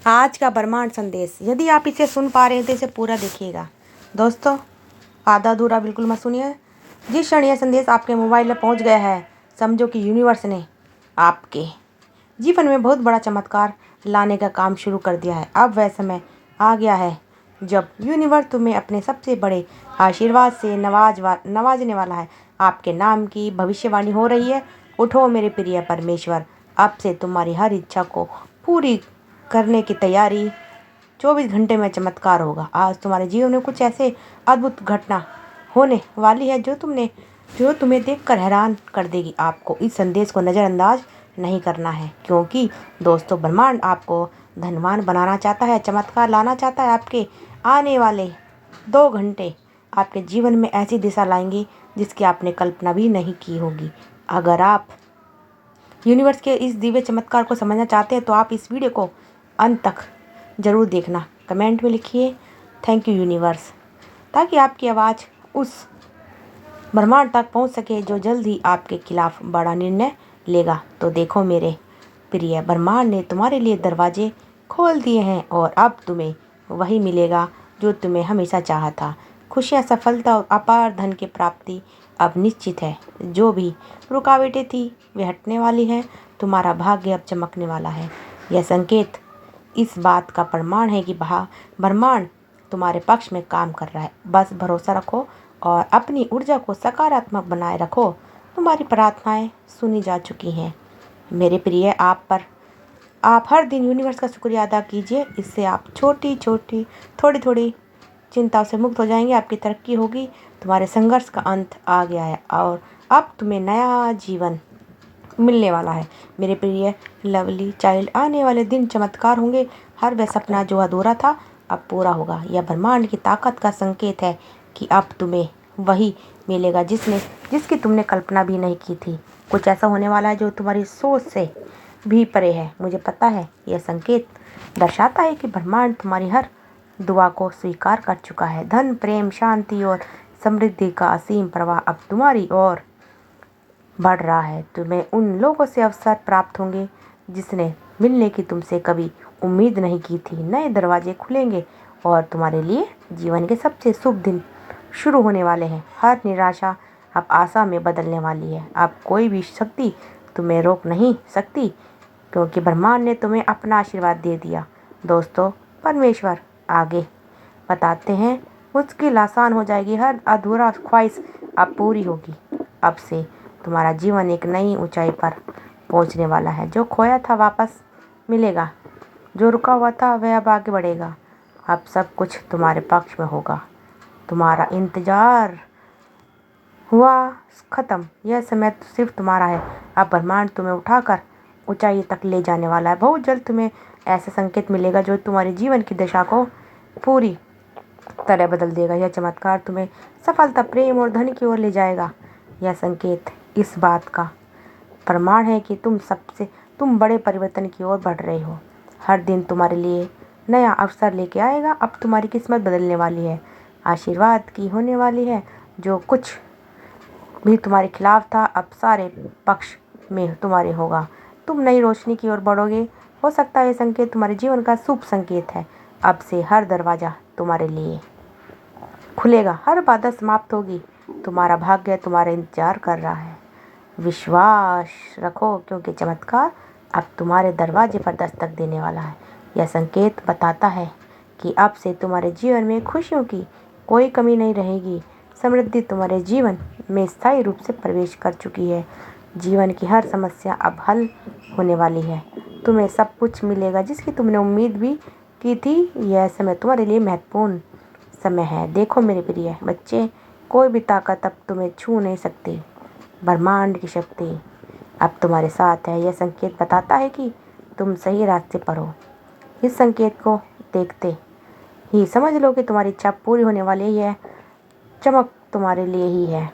आज का ब्रह्मांड संदेश, यदि आप इसे सुन पा रहे हैं तो इसे पूरा देखिएगा। दोस्तों, आधा अधूरा बिल्कुल मत सुनिए। जिस क्षण यह संदेश आपके मोबाइल में पहुंच गया है, समझो कि यूनिवर्स ने आपके जीवन में बहुत बड़ा चमत्कार लाने का काम शुरू कर दिया है। अब वह समय आ गया है जब यूनिवर्स तुम्हें अपने सबसे बड़े आशीर्वाद से नवाजने वाला है। आपके नाम की भविष्यवाणी हो रही है। उठो मेरे प्रिय परमेश्वर, अब से तुम्हारी हर इच्छा को पूरी करने की तैयारी। 24 घंटे में चमत्कार होगा। आज तुम्हारे जीवन में कुछ ऐसे अद्भुत घटना होने वाली है जो तुम्हें देखकर हैरान कर देगी। आपको इस संदेश को नज़रअंदाज नहीं करना है, क्योंकि दोस्तों, ब्रह्मांड आपको धनवान बनाना चाहता है, चमत्कार लाना चाहता है। आपके आने वाले 2 घंटे आपके जीवन में ऐसी दिशा लाएंगी जिसकी आपने कल्पना भी नहीं की होगी। अगर आप यूनिवर्स के इस दिव्य चमत्कार को समझना चाहते हैं तो आप इस वीडियो को अंत तक ज़रूर देखना। कमेंट में लिखिए थैंक यू यूनिवर्स, ताकि आपकी आवाज़ उस ब्रह्मांड तक पहुंच सके जो जल्द ही आपके खिलाफ बड़ा निर्णय लेगा। तो देखो मेरे प्रिय, ब्रह्मांड ने तुम्हारे लिए दरवाजे खोल दिए हैं और अब तुम्हें वही मिलेगा जो तुम्हें हमेशा चाहा था। खुशियाँ, सफलता और अपार धन की प्राप्ति अब निश्चित है। जो भी रुकावटें थी वे हटने वाली हैं। तुम्हारा भाग्य अब चमकने वाला है। यह संकेत इस बात का प्रमाण है कि ब्रह्मांड तुम्हारे पक्ष में काम कर रहा है। बस भरोसा रखो और अपनी ऊर्जा को सकारात्मक बनाए रखो। तुम्हारी प्रार्थनाएं सुनी जा चुकी हैं मेरे प्रिय। आप हर दिन यूनिवर्स का शुक्रिया अदा कीजिए। इससे आप छोटी छोटी थोड़ी थोड़ी चिंताओं से मुक्त हो जाएंगे। आपकी तरक्की होगी। तुम्हारे संघर्ष का अंत आ गया है और अब तुम्हें नया जीवन मिलने वाला है मेरे प्रिय लवली चाइल्ड। आने वाले दिन चमत्कार होंगे। हर वह सपना जो अधूरा था अब पूरा होगा। यह ब्रह्मांड की ताकत का संकेत है कि अब तुम्हें वही मिलेगा जिसकी तुमने कल्पना भी नहीं की थी। कुछ ऐसा होने वाला है जो तुम्हारी सोच से भी परे है। मुझे पता है यह संकेत दर्शाता है कि ब्रह्मांड तुम्हारी हर दुआ को स्वीकार कर चुका है। धन, प्रेम, शांति और समृद्धि का असीम प्रवाह अब तुम्हारी ओर बढ़ रहा है। तुम्हें उन लोगों से अवसर प्राप्त होंगे जिसने मिलने की तुमसे कभी उम्मीद नहीं की थी। नए दरवाजे खुलेंगे और तुम्हारे लिए जीवन के सबसे शुभ दिन शुरू होने वाले हैं। हर निराशा अब आशा में बदलने वाली है। अब कोई भी शक्ति तुम्हें रोक नहीं सकती, क्योंकि ब्रह्मांड ने तुम्हें अपना आशीर्वाद दे दिया। दोस्तों, परमेश्वर आगे बताते हैं, मुश्किल आसान हो जाएगी। हर अधूरा ख्वाहिश अब पूरी होगी। अब से तुम्हारा जीवन एक नई ऊंचाई पर पहुंचने वाला है। जो खोया था वापस मिलेगा, जो रुका हुआ था वह अब आगे बढ़ेगा। अब सब कुछ तुम्हारे पक्ष में होगा। तुम्हारा इंतजार हुआ ख़त्म। यह समय सिर्फ तुम्हारा है। अब ब्रह्मांड तुम्हें उठाकर ऊंचाई तक ले जाने वाला है। बहुत जल्द तुम्हें ऐसा संकेत मिलेगा जो तुम्हारे जीवन की दिशा को पूरी तरह बदल देगा। यह चमत्कार तुम्हें सफलता, प्रेम और धन की ओर ले जाएगा। यह संकेत इस बात का प्रमाण है कि तुम बड़े परिवर्तन की ओर बढ़ रहे हो। हर दिन तुम्हारे लिए नया अवसर लेके आएगा। अब तुम्हारी किस्मत बदलने वाली है। आशीर्वाद की होने वाली है। जो कुछ भी तुम्हारे खिलाफ था अब सारे पक्ष में तुम्हारे होगा। तुम नई रोशनी की ओर बढ़ोगे। हो सकता है यह संकेत तुम्हारे जीवन का शुभ संकेत है। अब से हर दरवाज़ा तुम्हारे लिए खुलेगा, हर बाधा समाप्त होगी। तुम्हारा भाग्य तुम्हारा इंतजार कर रहा है। विश्वास रखो, क्योंकि चमत्कार अब तुम्हारे दरवाजे पर दस्तक देने वाला है। यह संकेत बताता है कि अब से तुम्हारे जीवन में खुशियों की कोई कमी नहीं रहेगी। समृद्धि तुम्हारे जीवन में स्थायी रूप से प्रवेश कर चुकी है। जीवन की हर समस्या अब हल होने वाली है। तुम्हें सब कुछ मिलेगा जिसकी तुमने उम्मीद भी की थी। यह समय तुम्हारे लिए महत्वपूर्ण समय है। देखो मेरे प्रिय बच्चे, कोई भी ताकत अब तुम्हें छू नहीं सकती। ब्रह्मांड की शक्ति अब तुम्हारे साथ है। यह संकेत बताता है कि तुम सही रास्ते पर हो। इस संकेत को देखते ही समझ लो कि तुम्हारी इच्छा पूरी होने वाली है। यह चमक तुम्हारे लिए ही है।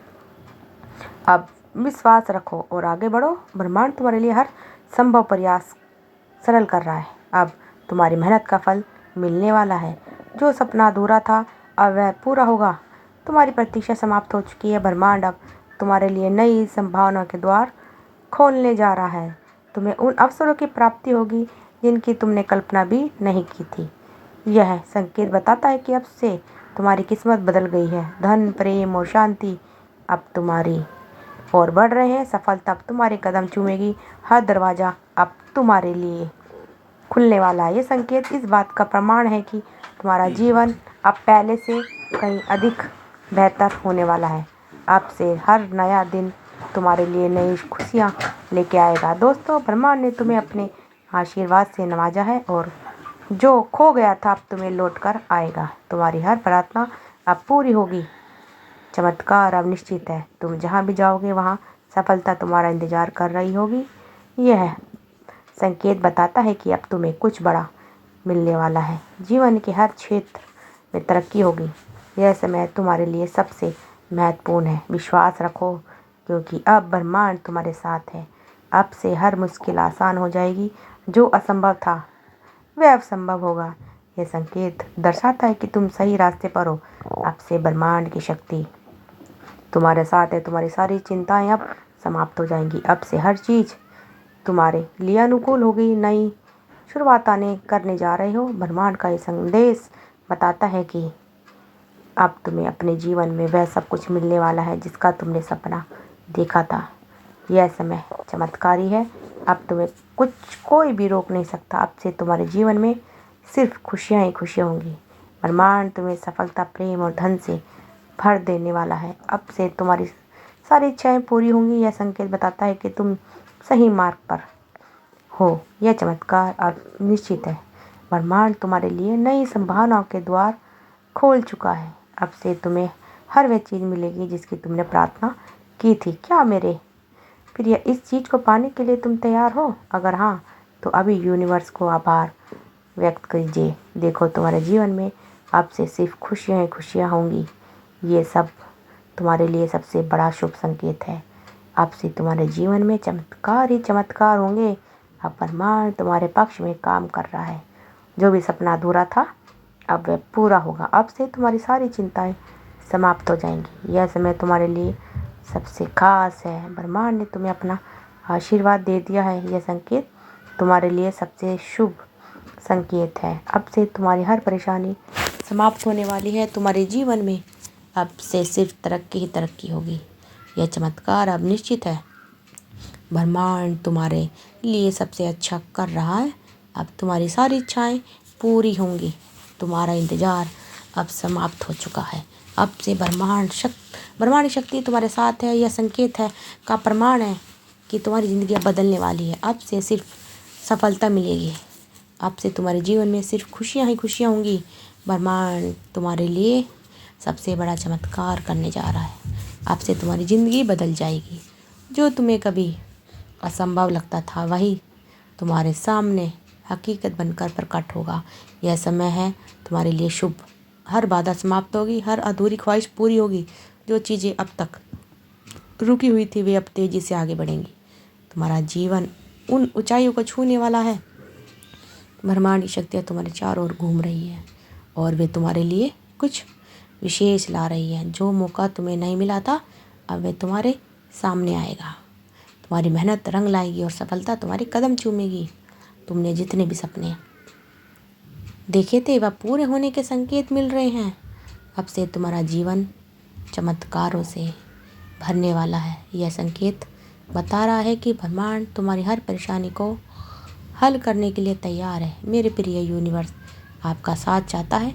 अब विश्वास रखो और आगे बढ़ो। ब्रह्मांड तुम्हारे लिए हर संभव प्रयास सरल कर रहा है। अब तुम्हारी मेहनत का फल मिलने वाला है। जो सपना अधूरा था अब वह पूरा होगा। तुम्हारी प्रतीक्षा समाप्त हो चुकी है। ब्रह्मांड अब तुम्हारे लिए नई संभावना के द्वार खोलने जा रहा है। तुम्हें उन अवसरों की प्राप्ति होगी जिनकी तुमने कल्पना भी नहीं की थी। यह संकेत बताता है कि अब से तुम्हारी किस्मत बदल गई है। धन, प्रेम और शांति अब तुम्हारी ओर बढ़ रहे हैं। सफलता अब तुम्हारे कदम चूमेगी। हर दरवाज़ा अब तुम्हारे लिए खुलने वाला है। ये संकेत इस बात का प्रमाण है कि तुम्हारा जीवन अब पहले से कहीं अधिक बेहतर होने वाला है। अब से हर नया दिन तुम्हारे लिए नई खुशियाँ लेके आएगा। दोस्तों, ब्रह्मांड ने तुम्हें अपने आशीर्वाद से नवाजा है और जो खो गया था अब तुम्हें लौट कर आएगा। तुम्हारी हर प्रार्थना अब पूरी होगी। चमत्कार अब निश्चित है। तुम जहाँ भी जाओगे वहाँ सफलता तुम्हारा इंतजार कर रही होगी। यह संकेत बताता है कि अब तुम्हें कुछ बड़ा मिलने वाला है। जीवन के हर क्षेत्र में तरक्की होगी। यह समय तुम्हारे लिए सबसे महत्वपूर्ण है। विश्वास रखो, क्योंकि अब ब्रह्मांड तुम्हारे साथ है। अब से हर मुश्किल आसान हो जाएगी। जो असंभव था वह अब संभव होगा। यह संकेत दर्शाता है कि तुम सही रास्ते पर हो। अब से ब्रह्मांड की शक्ति तुम्हारे साथ है। तुम्हारी सारी चिंताएं अब समाप्त हो जाएंगी। अब से हर चीज़ तुम्हारे लिए अनुकूल होगी। नई शुरुआत करने जा रहे हो। ब्रह्मांड का ये संदेश बताता है कि अब तुम्हें अपने जीवन में वह सब कुछ मिलने वाला है जिसका तुमने सपना देखा था। यह समय चमत्कारी है। अब तुम्हें कोई भी रोक नहीं सकता। अब से तुम्हारे जीवन में सिर्फ खुशियाँ ही खुशियाँ होंगी। ब्रह्मांड तुम्हें सफलता, प्रेम और धन से भर देने वाला है। अब से तुम्हारी सारी इच्छाएं पूरी होंगी। यह संकेत बताता है कि तुम सही मार्ग पर हो। यह चमत्कार अब निश्चित है। ब्रह्मांड तुम्हारे लिए नई संभावनाओं के द्वार खोल चुका है। अब से तुम्हें हर वह चीज़ मिलेगी जिसकी तुमने प्रार्थना की थी। क्या मेरे प्रिय, इस चीज़ को पाने के लिए तुम तैयार हो? अगर हाँ, तो अभी यूनिवर्स को आभार व्यक्त कीजिए। देखो, तुम्हारे जीवन में अब से सिर्फ खुशियाँ ही खुशियाँ होंगी। ये सब तुम्हारे लिए सबसे बड़ा शुभ संकेत है। अब से तुम्हारे जीवन में चमत्कार ही चमत्कार होंगे। अब ब्रह्मांड तुम्हारे पक्ष में काम कर रहा है। जो भी सपना अधूरा था अब वह पूरा होगा। अब से तुम्हारी सारी चिंताएं समाप्त हो जाएंगी। यह समय तुम्हारे लिए सबसे खास है। ब्रह्मांड ने तुम्हें अपना आशीर्वाद दे दिया है। यह संकेत तुम्हारे लिए सबसे शुभ संकेत है। अब से तुम्हारी हर परेशानी समाप्त होने वाली है। तुम्हारे जीवन में अब से सिर्फ तरक्की ही तरक्की होगी। यह चमत्कार अब निश्चित है। ब्रह्मांड तुम्हारे लिए सबसे अच्छा कर रहा है। अब तुम्हारी सारी इच्छाएं पूरी होंगी। तुम्हारा इंतज़ार अब समाप्त हो चुका है। अब से ब्रह्मांड शक्ति तुम्हारे साथ है। यह संकेत है का प्रमाण है कि तुम्हारी ज़िंदगी अब बदलने वाली है। अब से सिर्फ सफलता मिलेगी। अब से तुम्हारे जीवन में सिर्फ खुशियाँ ही खुशियाँ होंगी। ब्रह्मांड तुम्हारे लिए सबसे बड़ा चमत्कार करने जा रहा है। अब से तुम्हारी ज़िंदगी बदल जाएगी। जो तुम्हें कभी असंभव लगता था वही तुम्हारे सामने हकीकत बनकर प्रकट होगा। यह समय है तुम्हारे लिए शुभ। हर बाधा समाप्त होगी। हर अधूरी ख्वाहिश पूरी होगी। जो चीज़ें अब तक रुकी हुई थी वे अब तेज़ी से आगे बढ़ेंगी। तुम्हारा जीवन उन ऊंचाइयों को छूने वाला है। ब्रह्मांड की शक्तियाँ तुम्हारे चारों ओर घूम रही है और वे तुम्हारे लिए कुछ विशेष ला रही है। जो मौका तुम्हें नहीं मिला था अब वे तुम्हारे सामने आएगा। तुम्हारी मेहनत रंग लाएगी और सफलता तुम्हारे कदम चूमेगी। तुमने जितने भी सपने देखे थे वह पूरे होने के संकेत मिल रहे हैं। अब से तुम्हारा जीवन चमत्कारों से भरने वाला है। यह संकेत बता रहा है कि ब्रह्मांड तुम्हारी हर परेशानी को हल करने के लिए तैयार है। मेरे प्रिय यूनिवर्स आपका साथ चाहता है।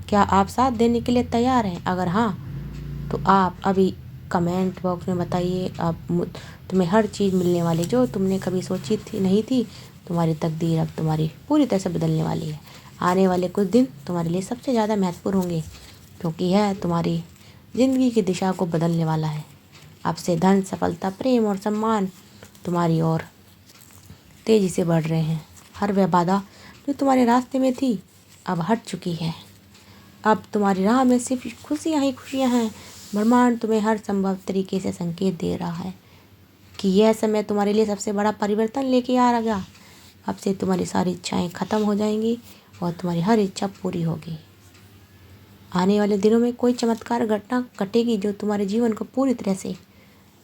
क्या आप साथ देने के लिए तैयार हैं? अगर हाँ, तो आप अभी कमेंट बॉक्स में बताइए। तुम्हें हर चीज़ मिलने वाली जो तुमने कभी सोची थी नहीं थी। तुम्हारी तकदीर अब तुम्हारी पूरी तरह से बदलने वाली है। आने वाले कुछ दिन तुम्हारे लिए सबसे ज़्यादा महत्वपूर्ण होंगे, क्योंकि यह तुम्हारी ज़िंदगी की दिशा को बदलने वाला है। अब से धन, सफलता, प्रेम और सम्मान तुम्हारी ओर तेज़ी से बढ़ रहे हैं। हर वह बाधा जो तुम्हारे रास्ते में थी अब हट चुकी है। अब तुम्हारी राह में सिर्फ खुशियाँ ही खुशियाँ हैं। ब्रह्मांड तुम्हें हर संभव तरीके से संकेत दे रहा है कि यह समय तुम्हारे लिए सबसे बड़ा परिवर्तन लेके आ रहा। अब से तुम्हारी सारी इच्छाएं ख़त्म हो जाएंगी और तुम्हारी हर इच्छा पूरी होगी। आने वाले दिनों में कोई चमत्कार घटना घटेगी जो तुम्हारे जीवन को पूरी तरह से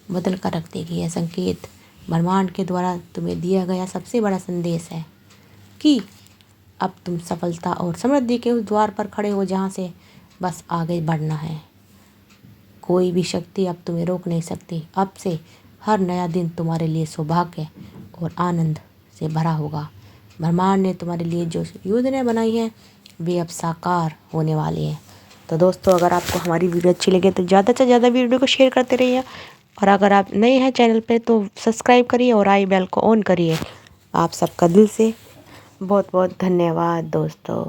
बदल कर रख देगी। यह संकेत ब्रह्मांड के द्वारा तुम्हें दिया गया सबसे बड़ा संदेश है। कि अब तुम सफलता और समृद्धि के उस द्वार पर खड़े हो जहाँ से बस आगे बढ़ना है। कोई भी शक्ति अब तुम्हें रोक नहीं सकती। अब से हर नया दिन तुम्हारे लिए सौभाग्य और आनंद से भरा होगा। ब्रह्मांड ने तुम्हारे लिए जो योजनाएं बनाई हैं वे अब साकार होने वाली हैं। तो दोस्तों, अगर आपको हमारी वीडियो अच्छी लगे तो ज़्यादा से ज़्यादा वीडियो को शेयर करते रहिए, और अगर आप नए हैं चैनल पे तो सब्सक्राइब करिए और आई बेल को ऑन करिए। आप सबका दिल से बहुत बहुत धन्यवाद दोस्तों।